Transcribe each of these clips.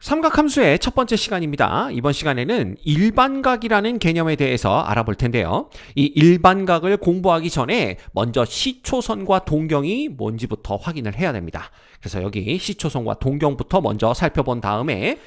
삼각함수의 첫 번째 시간입니다. 이번 시간에는 일반각이라는 개념에 대해서 알아볼 텐데요. 이 일반각을 공부하기 전에 먼저 시초선과 동경이 뭔지부터 확인을 해야 됩니다. 그래서 여기 시초선과 동경부터 먼저 살펴본 다음에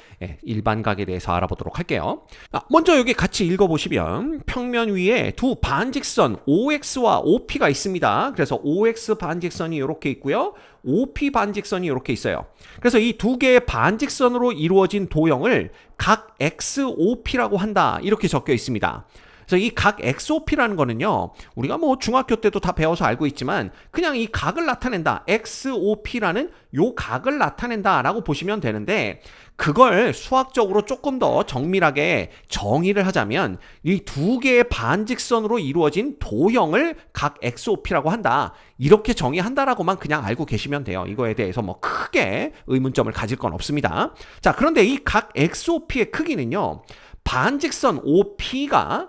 일반각에 대해서 알아보도록 할게요. 먼저 여기 같이 읽어보시면 평면 위에 두 반직선 OX와 OP가 있습니다. 그래서 OX 반직선이 이렇게 있고요. OP 반직선이 이렇게 있어요. 그래서 이 두 개의 반직선으로 이루어진 도형을 각 XOP라고 한다. 이렇게 적혀 있습니다. 그래서 이 각 XOP라는 거는요, 우리가 뭐 중학교 때도 다 배워서 알고 있지만 그냥 이 각을 나타낸다. XOP라는 요 각을 나타낸다 라고 보시면 되는데, 그걸 수학적으로 조금 더 정밀하게 정의를 하자면 이 두 개의 반직선으로 이루어진 도형을 각 XOP라고 한다. 이렇게 정의한다라고만 그냥 알고 계시면 돼요. 이거에 대해서 뭐 크게 의문점을 가질 건 없습니다. 자, 그런데 이 각 XOP의 크기는요, 반직선 OP가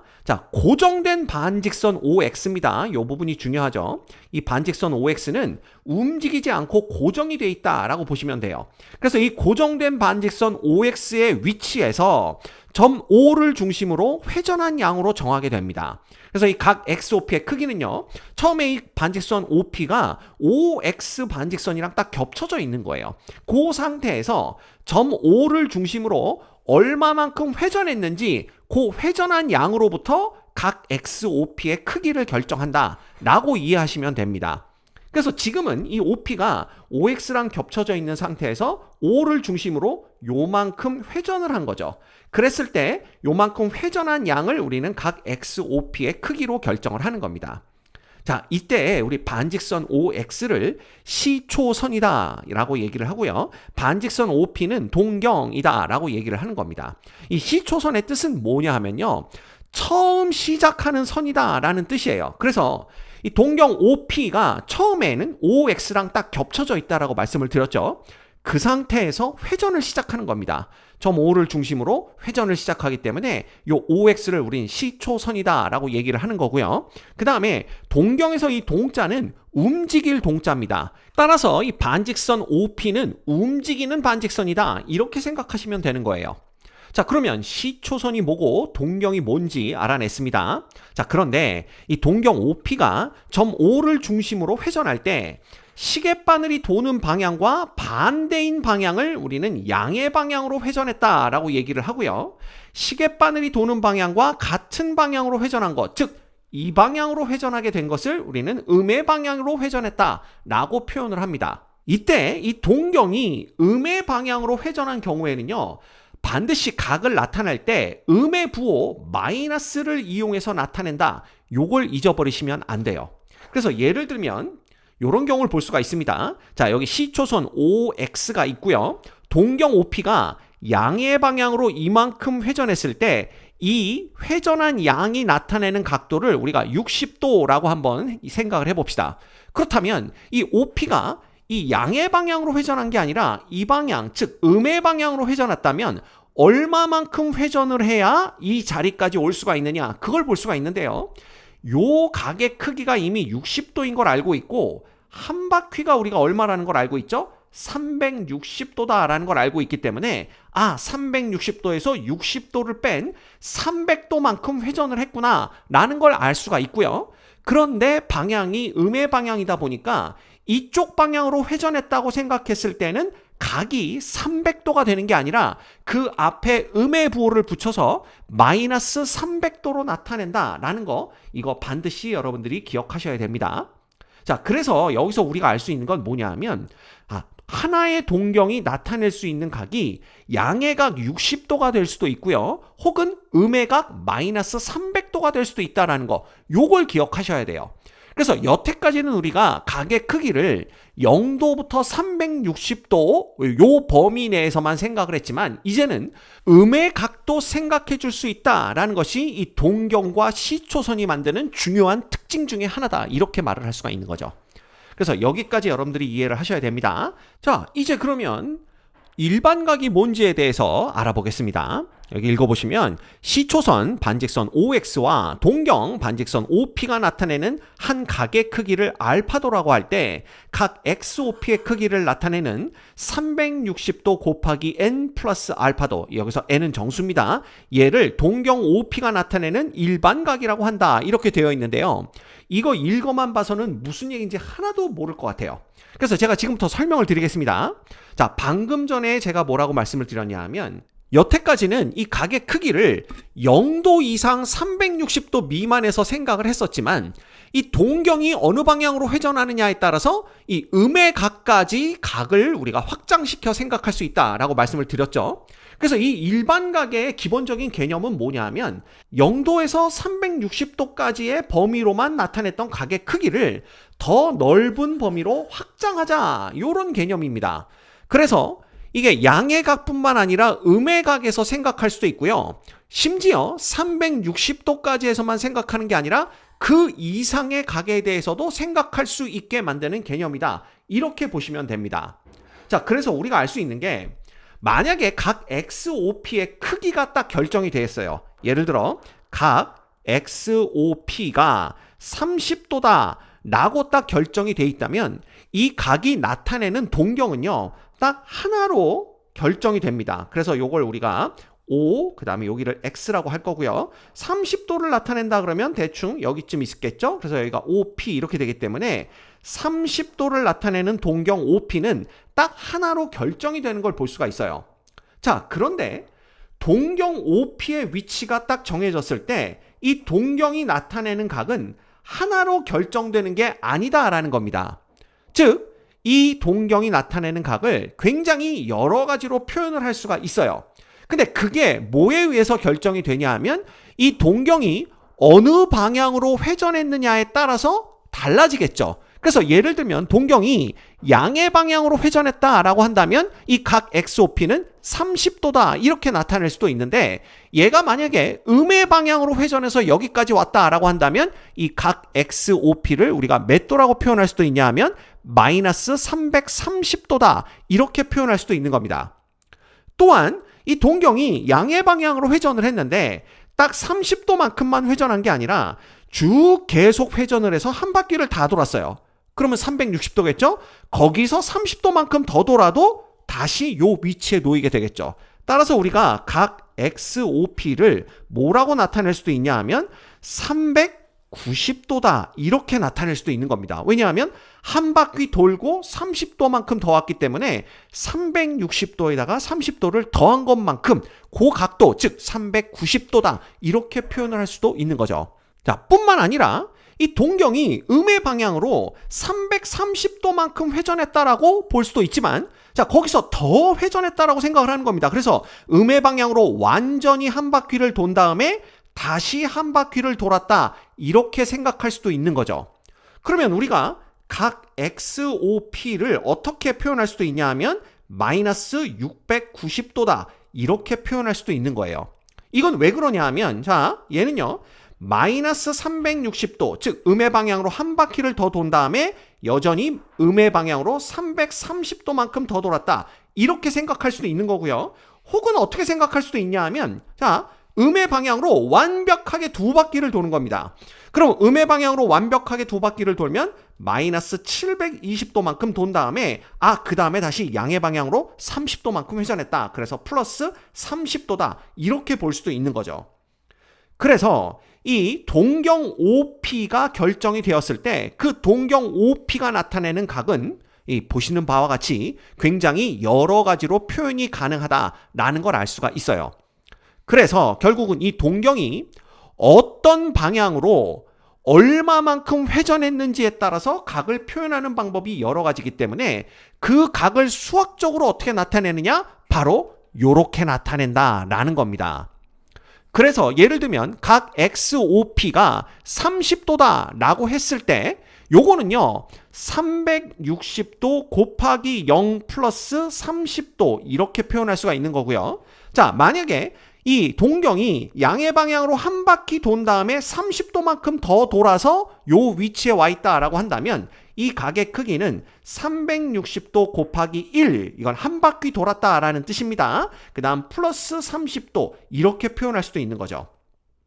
고정된 반직선 OX입니다. 이 부분이 중요하죠. 이 반직선 OX는 움직이지 않고 고정이 되어 있다라고 보시면 돼요. 그래서 이 고정된 반직선 OX의 위치에서 점 O를 중심으로 회전한 양으로 정하게 됩니다. 그래서 이 각 XOP의 크기는요, 처음에 이 반직선 OP가 OX 반직선이랑 딱 겹쳐져 있는 거예요. 그 상태에서 점 O를 중심으로 얼마만큼 회전했는지 그 회전한 양으로부터 각 XOP의 크기를 결정한다 라고 이해하시면 됩니다. 그래서 지금은 이 OP가 OX랑 겹쳐져 있는 상태에서 O를 중심으로 요만큼 회전을 한 거죠. 그랬을 때 요만큼 회전한 양을 우리는 각 XOP의 크기로 결정을 하는 겁니다. 자, 이때 우리 반직선 OX를 시초선이다 라고 얘기를 하고요. 반직선 OP는 동경이다 라고 얘기를 하는 겁니다. 이 시초선의 뜻은 뭐냐 하면요, 처음 시작하는 선이다 라는 뜻이에요. 그래서 이 동경 OP가 처음에는 OX랑 딱 겹쳐져 있다라고 말씀을 드렸죠. 그 상태에서 회전을 시작하는 겁니다. 점 O를 중심으로 회전을 시작하기 때문에 이 OX를 우린 시초선이다 라고 얘기를 하는 거고요. 그 다음에 동경에서 이 동자는 움직일 동자입니다. 따라서 이 반직선 OP는 움직이는 반직선이다, 이렇게 생각하시면 되는 거예요. 자, 그러면 시초선이 뭐고 동경이 뭔지 알아냈습니다. 자, 그런데 이 동경 OP가 점 O를 중심으로 회전할 때 시계바늘이 도는 방향과 반대인 방향을 우리는 양의 방향으로 회전했다라고 얘기를 하고요. 시계바늘이 도는 방향과 같은 방향으로 회전한 것, 즉 이 방향으로 회전하게 된 것을 우리는 음의 방향으로 회전했다라고 표현을 합니다. 이때 이 동경이 음의 방향으로 회전한 경우에는요, 반드시 각을 나타낼 때 음의 부호 마이너스를 이용해서 나타낸다. 요걸 잊어버리시면 안 돼요. 그래서 예를 들면 이런 경우를 볼 수가 있습니다. 자, 여기 시초선 OX가 있고요. 동경 OP가 양의 방향으로 이만큼 회전했을 때 이 회전한 양이 나타내는 각도를 우리가 60도라고 한번 생각을 해봅시다. 그렇다면 이 OP가 이 양의 방향으로 회전한 게 아니라 이 방향, 즉 음의 방향으로 회전했다면 얼마만큼 회전을 해야 이 자리까지 올 수가 있느냐, 그걸 볼 수가 있는데요. 요 각의 크기가 이미 60도인 걸 알고 있고 한 바퀴가 우리가 얼마라는 걸 알고 있죠? 360도다라는 걸 알고 있기 때문에 360도에서 60도를 뺀 300도만큼 회전을 했구나 라는 걸 알 수가 있고요. 그런데 방향이 음의 방향이다 보니까 이쪽 방향으로 회전했다고 생각했을 때는 각이 300도가 되는 게 아니라 그 앞에 음의 부호를 붙여서 마이너스 300도로 나타낸다라는 거, 이거 반드시 여러분들이 기억하셔야 됩니다. 자, 그래서 여기서 우리가 알 수 있는 건 뭐냐 하면 하나의 동경이 나타낼 수 있는 각이 양의 각 60도가 될 수도 있고요. 혹은 음의 각 마이너스 300도가 될 수도 있다는 거, 요걸 기억하셔야 돼요. 그래서 여태까지는 우리가 각의 크기를 0도부터 360도 요 범위 내에서만 생각을 했지만 이제는 음의 각도 생각해 줄 수 있다라는 것이 이 동경과 시초선이 만드는 중요한 특징 중에 하나다, 이렇게 말을 할 수가 있는 거죠. 그래서 여기까지 여러분들이 이해를 하셔야 됩니다. 자, 이제 그러면 일반각이 뭔지에 대해서 알아보겠습니다. 여기 읽어보시면 시초선 반직선 OX와 동경 반직선 OP가 나타내는 한 각의 크기를 알파도라고 할 때 각 XOP의 크기를 나타내는 360도 곱하기 N 플러스 알파도, 여기서 N은 정수입니다. 얘를 동경 OP가 나타내는 일반각이라고 한다, 이렇게 되어 있는데요. 이거 읽어만 봐서는 무슨 얘기인지 하나도 모를 것 같아요. 그래서 제가 지금부터 설명을 드리겠습니다. 자, 방금 전에 제가 뭐라고 말씀을 드렸냐 하면 여태까지는 이 각의 크기를 0도 이상 360도 미만에서 생각을 했었지만 이 동경이 어느 방향으로 회전하느냐에 따라서 이 음의 각까지 각을 우리가 확장시켜 생각할 수 있다라고 말씀을 드렸죠. 그래서 이 일반각의 기본적인 개념은 뭐냐면 0도에서 360도까지의 범위로만 나타냈던 각의 크기를 더 넓은 범위로 확장하자, 이런 개념입니다. 그래서 이게 양의 각뿐만 아니라 음의 각에서 생각할 수도 있고요. 심지어 360도까지에서만 생각하는 게 아니라 그 이상의 각에 대해서도 생각할 수 있게 만드는 개념이다, 이렇게 보시면 됩니다. 자, 그래서 우리가 알 수 있는 게 만약에 각 XOP의 크기가 딱 결정이 되었어요. 예를 들어 각 XOP가 30도다 라고 딱 결정이 돼 있다면 이 각이 나타내는 동경은요 딱 하나로 결정이 됩니다. 그래서 요걸 우리가 O, 그 다음에 여기를 X라고 할 거고요. 30도를 나타낸다 그러면 대충 여기쯤 있겠죠? 그래서 여기가 OP 이렇게 되기 때문에 30도를 나타내는 동경 OP는 딱 하나로 결정이 되는 걸 볼 수가 있어요. 자, 그런데 동경 OP의 위치가 딱 정해졌을 때 이 동경이 나타내는 각은 하나로 결정되는 게 아니다라는 겁니다. 즉, 이 동경이 나타내는 각을 굉장히 여러 가지로 표현을 할 수가 있어요. 근데 그게 뭐에 의해서 결정이 되냐 하면 이 동경이 어느 방향으로 회전했느냐에 따라서 달라지겠죠. 그래서 예를 들면 동경이 양의 방향으로 회전했다라고 한다면 이 각 XOP는 30도다 이렇게 나타낼 수도 있는데, 얘가 만약에 음의 방향으로 회전해서 여기까지 왔다라고 한다면 이 각 XOP를 우리가 몇 도라고 표현할 수도 있냐 하면 마이너스 330도다 이렇게 표현할 수도 있는 겁니다. 또한 이 동경이 양의 방향으로 회전을 했는데 딱 30도만큼만 회전한 게 아니라 쭉 계속 회전을 해서 한 바퀴를 다 돌았어요. 그러면 360도겠죠? 거기서 30도만큼 더 돌아도 다시 요 위치에 놓이게 되겠죠. 따라서 우리가 각 XOP를 뭐라고 나타낼 수도 있냐 하면 390도다 이렇게 나타낼 수도 있는 겁니다. 왜냐하면 한 바퀴 돌고 30도만큼 더 왔기 때문에 360도에다가 30도를 더한 것만큼 그 각도, 즉 390도다 이렇게 표현을 할 수도 있는 거죠. 자, 뿐만 아니라 이 동경이 음의 방향으로 330도만큼 회전했다라고 볼 수도 있지만, 자, 거기서 더 회전했다라고 생각을 하는 겁니다. 그래서 음의 방향으로 완전히 한 바퀴를 돈 다음에 다시 한 바퀴를 돌았다 이렇게 생각할 수도 있는 거죠. 그러면 우리가 각 XOP를 어떻게 표현할 수도 있냐 하면 마이너스 690도다 이렇게 표현할 수도 있는 거예요. 이건 왜 그러냐 하면, 자, 얘는요 마이너스 360도, 즉 음의 방향으로 한 바퀴를 더 돈 다음에 여전히 음의 방향으로 330도만큼 더 돌았다 이렇게 생각할 수도 있는 거고요. 혹은 어떻게 생각할 수도 있냐 하면, 자, 음의 방향으로 완벽하게 두 바퀴를 도는 겁니다. 그럼 음의 방향으로 완벽하게 두 바퀴를 돌면 마이너스 720도만큼 돈 다음에 그 다음에 다시 양의 방향으로 30도만큼 회전했다. 그래서 플러스 30도다 이렇게 볼 수도 있는 거죠. 그래서 이 동경 OP가 결정이 되었을 때 그 동경 OP가 나타내는 각은 이 보시는 바와 같이 굉장히 여러 가지로 표현이 가능하다라는 걸 알 수가 있어요. 그래서 결국은 이 동경이 어떤 방향으로 얼마만큼 회전했는지에 따라서 각을 표현하는 방법이 여러 가지이기 때문에 그 각을 수학적으로 어떻게 나타내느냐? 바로 요렇게 나타낸다라는 겁니다. 그래서 예를 들면 각 XOP가 30도다 라고 했을 때 요거는요 360도 곱하기 0 플러스 30도 이렇게 표현할 수가 있는 거고요. 자, 만약에 이 동경이 양의 방향으로 한 바퀴 돈 다음에 30도만큼 더 돌아서 요 위치에 와 있다라고 한다면 이 각의 크기는 360도 곱하기 1, 이건 한 바퀴 돌았다라는 뜻입니다. 그 다음 플러스 30도 이렇게 표현할 수도 있는 거죠.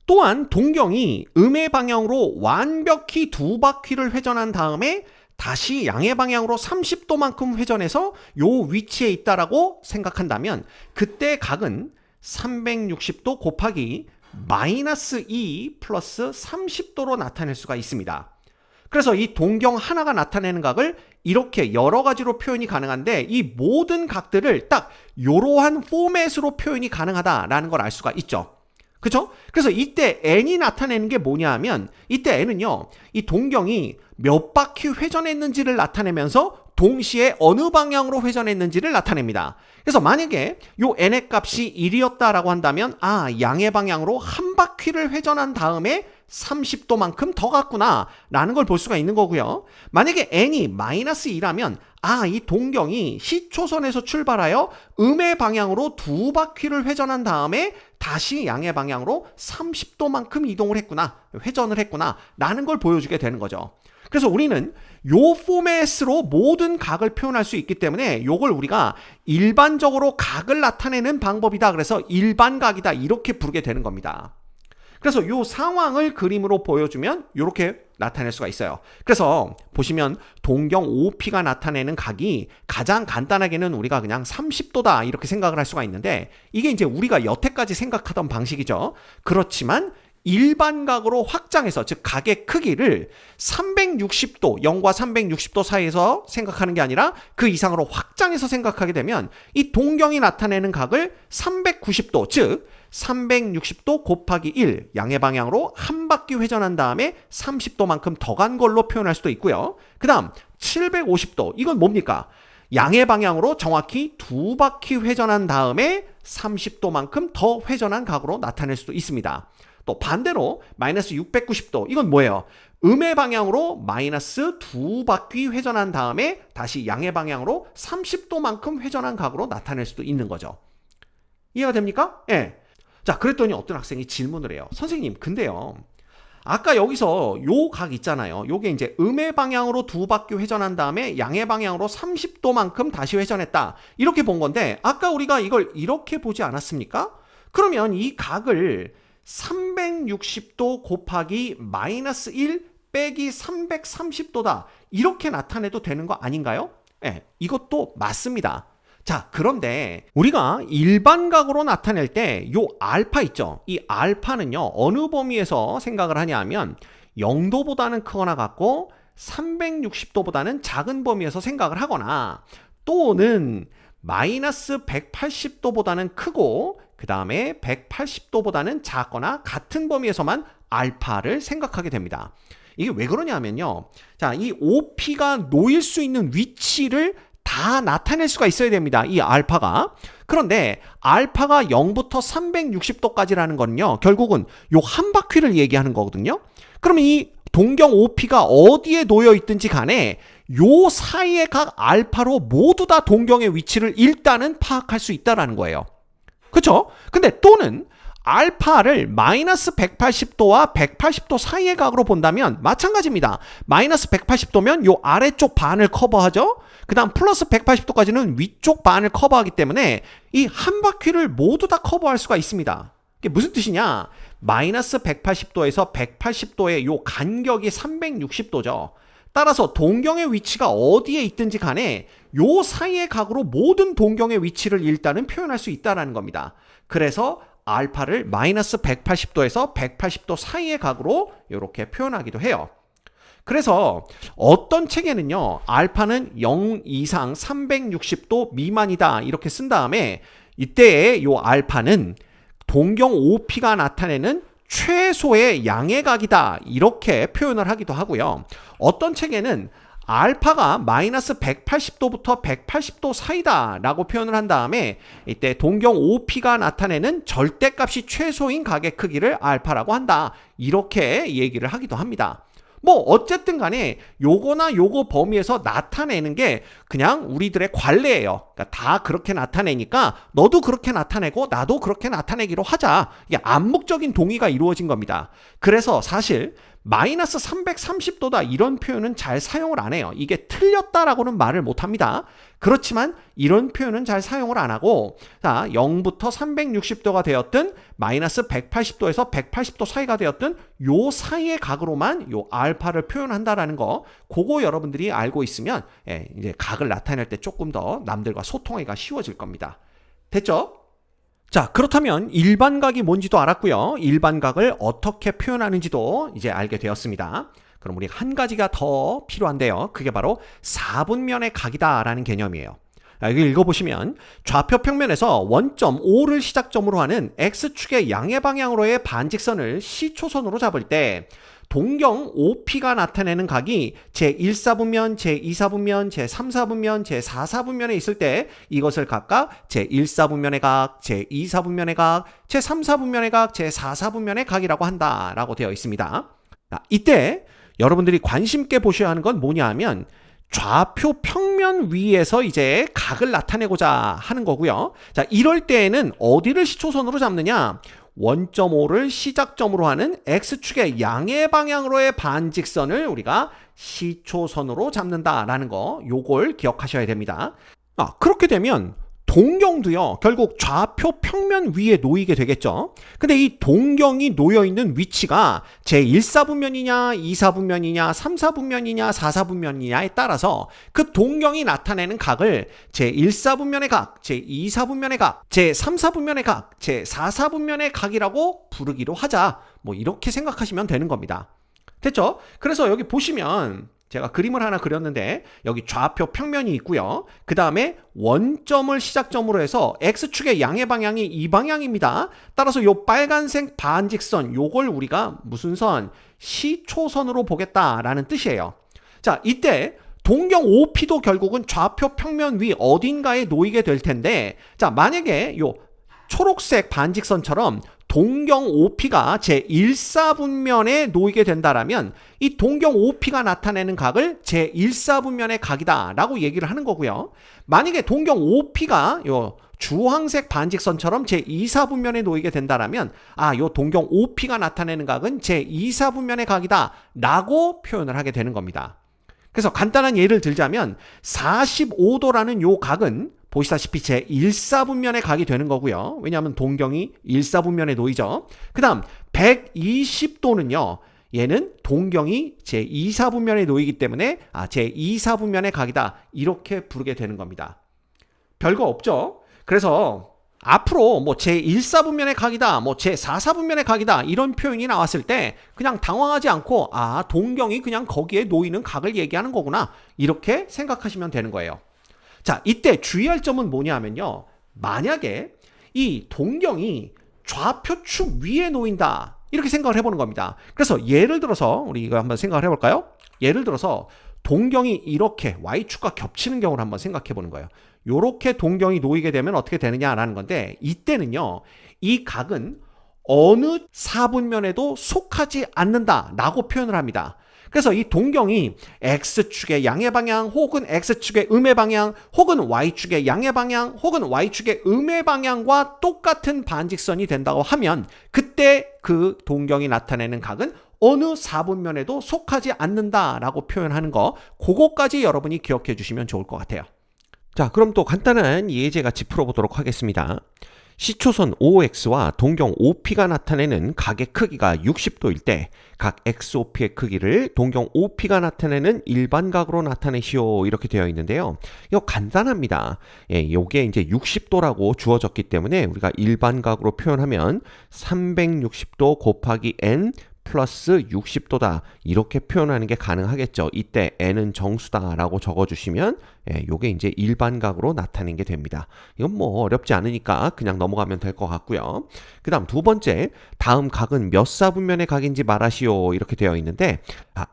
또한 동경이 음의 방향으로 완벽히 두 바퀴를 회전한 다음에 다시 양의 방향으로 30도만큼 회전해서 요 위치에 있다라고 생각한다면 그때 각은 360도 곱하기 마이너스 2 플러스 30도로 나타낼 수가 있습니다. 그래서 이 동경 하나가 나타내는 각을 이렇게 여러 가지로 표현이 가능한데 이 모든 각들을 딱 이러한 포맷으로 표현이 가능하다라는 걸 알 수가 있죠. 그렇죠? 그래서 이때 n이 나타내는 게 뭐냐 하면 이때 n은요, 이 동경이 몇 바퀴 회전했는지를 나타내면서 동시에 어느 방향으로 회전했는지를 나타냅니다. 그래서 만약에 요 n의 값이 1이었다라고 한다면 양의 방향으로 한 바퀴를 회전한 다음에 30도만큼 더 갔구나 라는 걸 볼 수가 있는 거고요. 만약에 n이 마이너스 2라면 이 동경이 시초선에서 출발하여 음의 방향으로 두 바퀴를 회전한 다음에 다시 양의 방향으로 30도만큼 이동을 했구나, 회전을 했구나 라는 걸 보여주게 되는 거죠. 그래서 우리는 요 포맷으로 모든 각을 표현할 수 있기 때문에 요걸 우리가 일반적으로 각을 나타내는 방법이다, 그래서 일반각이다 이렇게 부르게 되는 겁니다. 그래서 요 상황을 그림으로 보여주면 이렇게 나타낼 수가 있어요. 그래서 보시면 동경 OP가 나타내는 각이 가장 간단하게는 우리가 그냥 30도다 이렇게 생각을 할 수가 있는데 이게 이제 우리가 여태까지 생각하던 방식이죠. 그렇지만 일반각으로 확장해서, 즉 각의 크기를 360도, 0과 360도 사이에서 생각하는 게 아니라 그 이상으로 확장해서 생각하게 되면 이 동경이 나타내는 각을 390도, 즉 360도 곱하기 1, 양의 방향으로 한 바퀴 회전한 다음에 30도만큼 더 간 걸로 표현할 수도 있고요. 그 다음 750도, 이건 뭡니까? 양의 방향으로 정확히 두 바퀴 회전한 다음에 30도만큼 더 회전한 각으로 나타낼 수도 있습니다. 또 반대로 마이너스 690도, 이건 뭐예요? 음의 방향으로 마이너스 두 바퀴 회전한 다음에 다시 양의 방향으로 30도만큼 회전한 각으로 나타낼 수도 있는 거죠. 이해가 됩니까? 예. 자, 그랬더니 어떤 학생이 질문을 해요. 선생님, 근데요, 아까 여기서 요 각 있잖아요. 요게 이제 음의 방향으로 두 바퀴 회전한 다음에 양의 방향으로 30도만큼 다시 회전했다, 이렇게 본 건데 아까 우리가 이걸 이렇게 보지 않았습니까? 그러면 이 각을 360도 곱하기 마이너스 1 빼기 330도다 이렇게 나타내도 되는 거 아닌가요? 네, 이것도 맞습니다. 자, 그런데 우리가 일반각으로 나타낼 때 요 알파 있죠? 이 알파는요, 어느 범위에서 생각을 하냐 하면 0도보다는 크거나 같고 360도보다는 작은 범위에서 생각을 하거나 또는 마이너스 180도보다는 크고 그 다음에 180도보다는 작거나 같은 범위에서만 알파를 생각하게 됩니다. 이게 왜 그러냐면요, 자, 이 OP가 놓일 수 있는 위치를 다 나타낼 수가 있어야 됩니다, 이 알파가. 그런데 알파가 0부터 360도까지라는 거는요, 결국은 요 한 바퀴를 얘기하는 거거든요. 그러면 이 동경 OP가 어디에 놓여 있든지 간에 요 사이의 각 알파로 모두 다 동경의 위치를 일단은 파악할 수 있다는 거예요. 그렇죠? 근데 또는 알파를 마이너스 180도와 180도 사이의 각으로 본다면 마찬가지입니다. 마이너스 180도면 요 아래쪽 반을 커버하죠. 그 다음 플러스 180도까지는 위쪽 반을 커버하기 때문에 이 한 바퀴를 모두 다 커버할 수가 있습니다. 이게 무슨 뜻이냐? 마이너스 180도에서 180도의 요 간격이 360도죠. 따라서 동경의 위치가 어디에 있든지 간에 요 사이의 각으로 모든 동경의 위치를 일단은 표현할 수 있다는 겁니다. 그래서 알파를 마이너스 180도에서 180도 사이의 각으로 이렇게 표현하기도 해요. 그래서 어떤 책에는요, 알파는 0 이상 360도 미만이다 이렇게 쓴 다음에 이때의 요 알파는 동경 OP가 나타내는 최소의 양의 각이다 이렇게 표현을 하기도 하고요. 어떤 책에는 알파가 마이너스 180도부터 180도 사이다 라고 표현을 한 다음에 이때 동경 OP가 나타내는 절대값이 최소인 각의 크기를 알파라고 한다 이렇게 얘기를 하기도 합니다. 뭐 어쨌든 간에 요거나 요거 범위에서 나타내는 게 그냥 우리들의 관례예요. 그러니까 다 그렇게 나타내니까 너도 그렇게 나타내고 나도 그렇게 나타내기로 하자. 이게 암묵적인 동의가 이루어진 겁니다. 그래서 사실 마이너스 330도다 이런 표현은 잘 사용을 안 해요. 이게 틀렸다라고는 말을 못 합니다. 그렇지만 이런 표현은 잘 사용을 안 하고, 자, 0부터 360도가 되었든 마이너스 180도에서 180도 사이가 되었든 요 사이의 각으로만 요 알파를 표현한다라는 거, 그거 여러분들이 알고 있으면 이제 각을 나타낼 때 조금 더 남들과 소통하기가 쉬워질 겁니다. 됐죠? 자, 그렇다면 일반각이 뭔지도 알았고요. 일반각을 어떻게 표현하는지도 이제 알게 되었습니다. 그럼 우리 한 가지가 더 필요한데요. 그게 바로 4분면의 각이다라는 개념이에요. 여기 읽어보시면 좌표 평면에서 원점 O를 시작점으로 하는 X축의 양의 방향으로의 반직선을 C초선으로 잡을 때 동경 OP가 나타내는 각이 제1사분면, 제2사분면, 제3사분면, 제4사분면에 있을 때 이것을 각각 제1사분면의 각, 제2사분면의 각, 제3사분면의 각, 제4사분면의 각이라고 한다라고 되어 있습니다. 이때 여러분들이 관심 있게 보셔야 하는 건 뭐냐 하면 좌표 평면 위에서 이제 각을 나타내고자 하는 거고요. 자, 이럴 때에는 어디를 시초선으로 잡느냐? 원점 O를 시작점으로 하는 X축의 양의 방향으로의 반직선을 우리가 시초선으로 잡는다라는 거, 요걸 기억하셔야 됩니다. 그렇게 되면 동경도요, 결국 좌표 평면 위에 놓이게 되겠죠. 근데 이 동경이 놓여있는 위치가 제1사분면이냐, 2사분면이냐, 3사분면이냐, 4사분면이냐에 따라서 그 동경이 나타내는 각을 제1사분면의 각, 제2사분면의 각, 제3사분면의 각, 제4사분면의 각이라고 부르기로 하자. 뭐 이렇게 생각하시면 되는 겁니다. 됐죠? 그래서 여기 보시면 제가 그림을 하나 그렸는데 여기 좌표 평면이 있고요. 그 다음에 원점을 시작점으로 해서 X축의 양의 방향이 이 방향입니다. 따라서 요 빨간색 반직선, 요걸 우리가 무슨 선? 시초선으로 보겠다라는 뜻이에요. 자, 이때 동경 OP도 결국은 좌표 평면 위 어딘가에 놓이게 될 텐데, 자, 만약에 요 초록색 반직선처럼 동경 OP가 제1사분면에 놓이게 된다라면 이 동경 OP가 나타내는 각을 제1사분면의 각이다 라고 얘기를 하는 거고요. 만약에 동경 OP가 요 주황색 반직선처럼 제2사분면에 놓이게 된다라면 요 동경 OP가 나타내는 각은 제2사분면의 각이다 라고 표현을 하게 되는 겁니다. 그래서 간단한 예를 들자면 45도라는 요 각은 보시다시피 제1사분면의 각이 되는 거고요. 왜냐하면 동경이 1사분면에 놓이죠. 그 다음 120도는요. 얘는 동경이 제2사분면에 놓이기 때문에 제2사분면의 각이다. 이렇게 부르게 되는 겁니다. 별거 없죠. 그래서 앞으로 뭐 제1사분면의 각이다, 뭐 제4사분면의 각이다 이런 표현이 나왔을 때 그냥 당황하지 않고 동경이 그냥 거기에 놓이는 각을 얘기하는 거구나. 이렇게 생각하시면 되는 거예요. 자, 이때 주의할 점은 뭐냐면요. 만약에 이 동경이 좌표축 위에 놓인다. 이렇게 생각을 해보는 겁니다. 그래서 예를 들어서 우리 이거 한번 생각을 해볼까요? 예를 들어서 동경이 이렇게 Y축과 겹치는 경우를 한번 생각해 보는 거예요. 이렇게 동경이 놓이게 되면 어떻게 되느냐라는 건데 이때는요. 이 각은 어느 사분면에도 속하지 않는다라고 표현을 합니다. 그래서 이 동경이 X축의 양의 방향 혹은 X축의 음의 방향 혹은 Y축의 양의 방향 혹은 Y축의 음의 방향과 똑같은 반직선이 된다고 하면 그때 그 동경이 나타내는 각은 어느 사분면에도 속하지 않는다라고 표현하는 거, 그거까지 여러분이 기억해 주시면 좋을 것 같아요. 자, 그럼 또 간단한 예제 같이 풀어보도록 하겠습니다. 시초선 OX와 동경 OP가 나타내는 각의 크기가 60도일 때 각 XOP의 크기를 동경 OP가 나타내는 일반각으로 나타내시오 이렇게 되어 있는데요. 이거 간단합니다. 요게 이제 60도라고 주어졌기 때문에 우리가 일반각으로 표현하면 360도 곱하기 n 플러스 60도다 이렇게 표현하는 게 가능하겠죠. 이때 n은 정수다라고 적어주시면 요게 이제 일반각으로 나타내는 게 됩니다. 이건 뭐 어렵지 않으니까 그냥 넘어가면 될 것 같고요. 그 다음 두 번째, 다음 각은 몇 사분면의 각인지 말하시오 이렇게 되어 있는데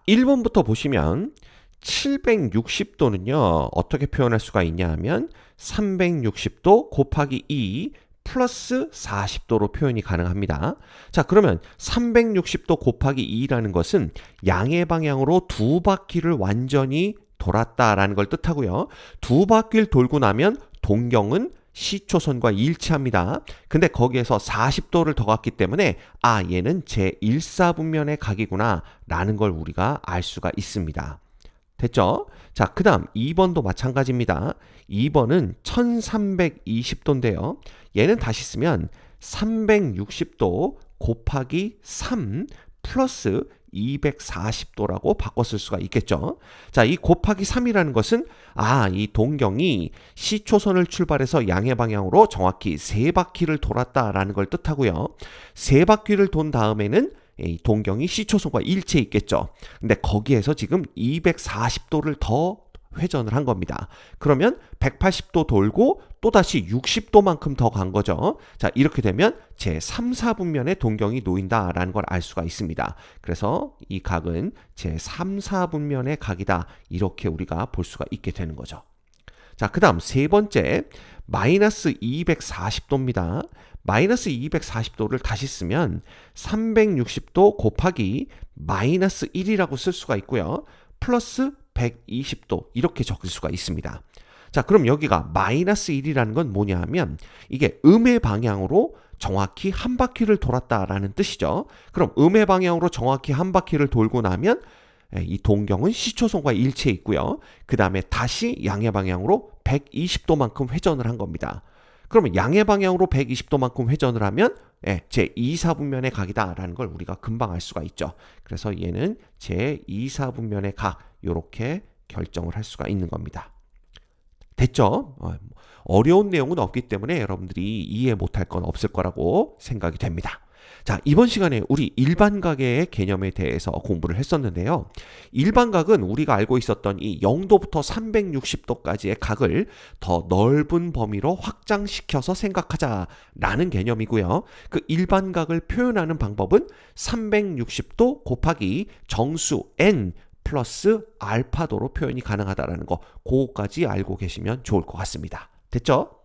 1번부터 보시면 760도는요 어떻게 표현할 수가 있냐 하면 360도 곱하기 2 플러스 40도로 표현이 가능합니다. 자, 그러면 360도 곱하기 2라는 것은 양의 방향으로 두 바퀴를 완전히 돌았다라는 걸 뜻하고요. 두 바퀴를 돌고 나면 동경은 시초선과 일치합니다. 근데 거기에서 40도를 더 갔기 때문에 얘는 제1사분면의 각이구나 라는 걸 우리가 알 수가 있습니다. 됐죠? 자, 그 다음 2번도 마찬가지입니다. 2번은 1320도인데요. 얘는 다시 쓰면 360도 곱하기 3 플러스 240도라고 바꿔 쓸 수가 있겠죠. 자, 이 곱하기 3이라는 것은 이 동경이 시초선을 출발해서 양의 방향으로 정확히 3바퀴를 돌았다라는 걸 뜻하고요. 3바퀴를 돈 다음에는 이 동경이 시초선과 일치해 있겠죠. 근데 거기에서 지금 240도를 더 회전을 한 겁니다. 그러면 180도 돌고 또다시 60도만큼 더 간 거죠. 자, 이렇게 되면 제3, 4분면에 동경이 놓인다라는 걸 알 수가 있습니다. 그래서 이 각은 제3, 4분면의 각이다. 이렇게 우리가 볼 수가 있게 되는 거죠. 자, 그 다음 세 번째, 마이너스 240도입니다. 마이너스 240도를 다시 쓰면 360도 곱하기 마이너스 1이라고 쓸 수가 있고요. 플러스 120도 이렇게 적을 수가 있습니다. 자, 그럼 여기가 마이너스 1이라는 건 뭐냐 하면 이게 음의 방향으로 정확히 한 바퀴를 돌았다라는 뜻이죠. 그럼 음의 방향으로 정확히 한 바퀴를 돌고 나면 이 동경은 시초선과 일치해 있고요. 그 다음에 다시 양의 방향으로 120도만큼 회전을 한 겁니다. 그러면 양의 방향으로 120도만큼 회전을 하면 제2, 4분면의 각이다라는 걸 우리가 금방 알 수가 있죠. 그래서 얘는 제2, 4분면의 각 이렇게 결정을 할 수가 있는 겁니다. 됐죠? 어려운 내용은 없기 때문에 여러분들이 이해 못할 건 없을 거라고 생각이 됩니다. 자, 이번 시간에 우리 일반각의 개념에 대해서 공부를 했었는데요. 일반각은 우리가 알고 있었던 이 0도부터 360도까지의 각을 더 넓은 범위로 확장시켜서 생각하자라는 개념이고요. 그 일반각을 표현하는 방법은 360도 곱하기 정수 n 플러스 알파도로 표현이 가능하다는 거, 그거까지 알고 계시면 좋을 것 같습니다. 됐죠?